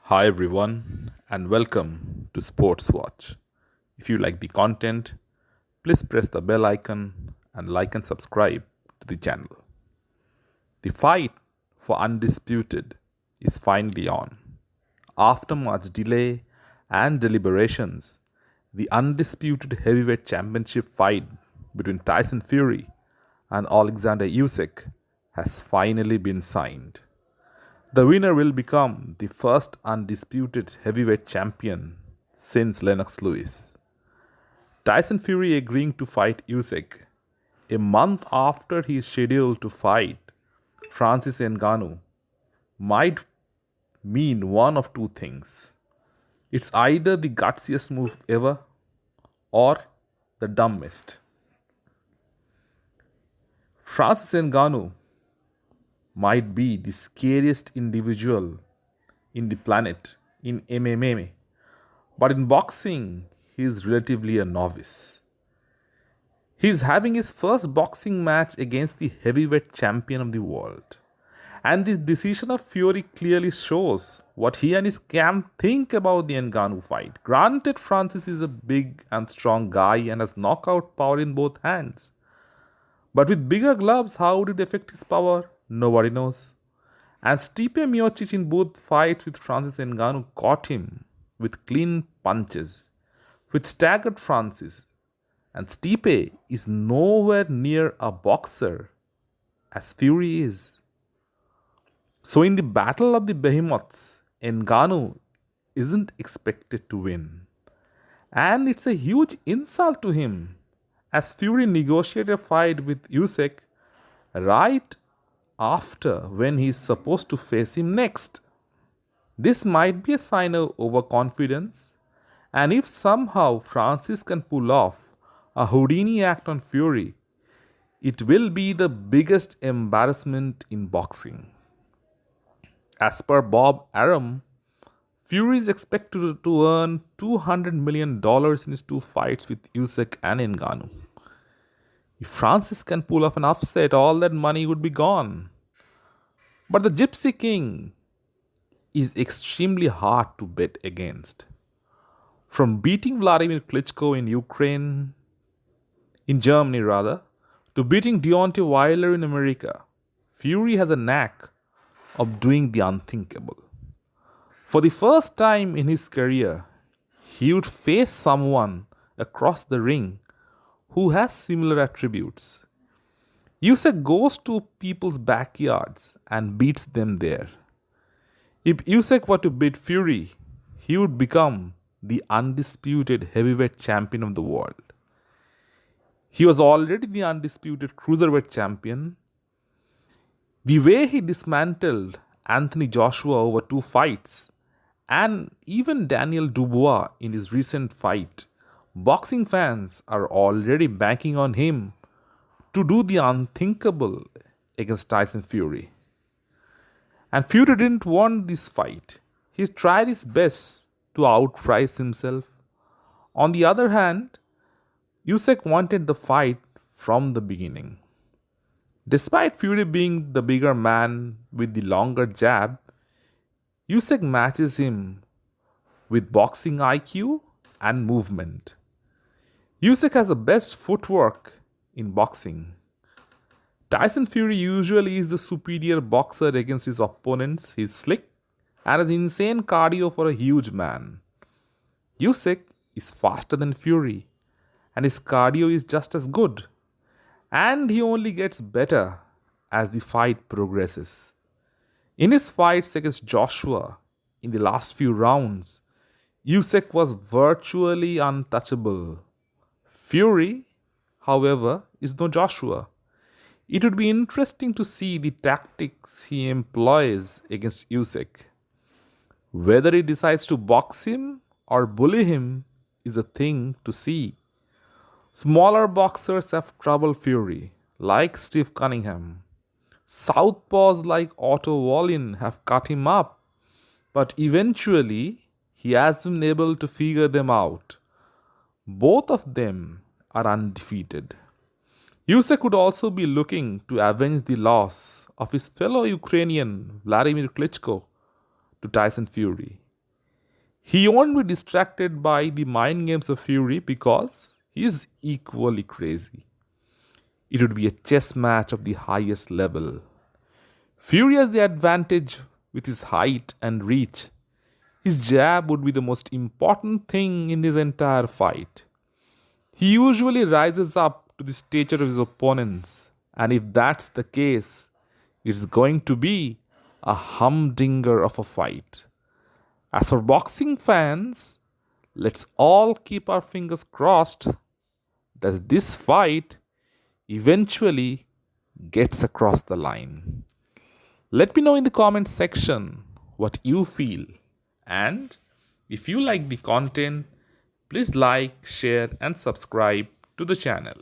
Hi everyone and welcome to Sports Watch. If you like the content, please press the bell icon and like and subscribe to the channel. The fight for Undisputed is finally on. After much delay and deliberations, the Undisputed Heavyweight Championship fight between Tyson Fury and Oleksandr Usyk has finally been signed. The winner will become the first undisputed heavyweight champion since Lennox Lewis. Tyson Fury agreeing to fight Usyk a month after he is scheduled to fight Francis Ngannou might mean one of two things. It's either the gutsiest move ever or the dumbest. Francis Ngannou might be the scariest individual in the planet in MMA, but in boxing, he is relatively a novice. He is having his first boxing match against the heavyweight champion of the world. And this decision of Fury clearly shows what he and his camp think about the Ngannou fight. Granted, Francis is a big and strong guy and has knockout power in both hands. But with bigger gloves, how would it affect his power? Nobody knows. And Stipe Miocic in both fights with Francis Ngannou caught him with clean punches, which staggered Francis. And Stipe is nowhere near a boxer as Fury is. So in the battle of the behemoths, Ngannou isn't expected to win. And it's a huge insult to him as Fury negotiated a fight with Usyk right after when he's supposed to face him next. This might be a sign of overconfidence, and if somehow Francis can pull off a Houdini act on Fury, it will be the biggest embarrassment in boxing. As per Bob Arum, Fury is expected to earn $200 million in his two fights with Usyk and Ngannou. If Francis can pull off an upset, all that money would be gone. But the Gypsy King is extremely hard to bet against. From beating Vladimir Klitschko in Germany rather, to beating Deontay Wilder in America, Fury has a knack of doing the unthinkable. For the first time in his career, he would face someone across the ring who has similar attributes. Usyk goes to people's backyards and beats them there. If Usyk were to beat Fury, he would become the undisputed heavyweight champion of the world. He was already the undisputed cruiserweight champion. The way he dismantled Anthony Joshua over two fights, and even Daniel Dubois in his recent fight, boxing fans are already banking on him to do the unthinkable against Tyson Fury. And Fury didn't want this fight. He tried his best to outprice himself. On the other hand, Usyk wanted the fight from the beginning. Despite Fury being the bigger man with the longer jab, Usyk matches him with boxing IQ and movement. Usyk has the best footwork in boxing. Tyson Fury usually is the superior boxer against his opponents. He's slick and has insane cardio for a huge man. Usyk is faster than Fury, and his cardio is just as good. And he only gets better as the fight progresses. In his fights against Joshua in the last few rounds, Usyk was virtually untouchable. Fury, however, is no Joshua. It would be interesting to see the tactics he employs against Usyk. Whether he decides to box him or bully him is a thing to see. Smaller boxers have troubled Fury, like Steve Cunningham. Southpaws like Otto Wallin have cut him up, but eventually he has been able to figure them out. Both of them are undefeated. Usyk could also be looking to avenge the loss of his fellow Ukrainian Vladimir Klitschko to Tyson Fury. He won't be distracted by the mind games of Fury because he's equally crazy. It would be a chess match of the highest level. Fury has the advantage with his height and reach. His jab would be the most important thing in his entire fight. He usually rises up to the stature of his opponents, and if that's the case, it's going to be a humdinger of a fight. As for boxing fans, let's all keep our fingers crossed that this fight eventually gets across the line. Let me know in the comment section what you feel. And if you like the content, please like, share, and subscribe to the channel.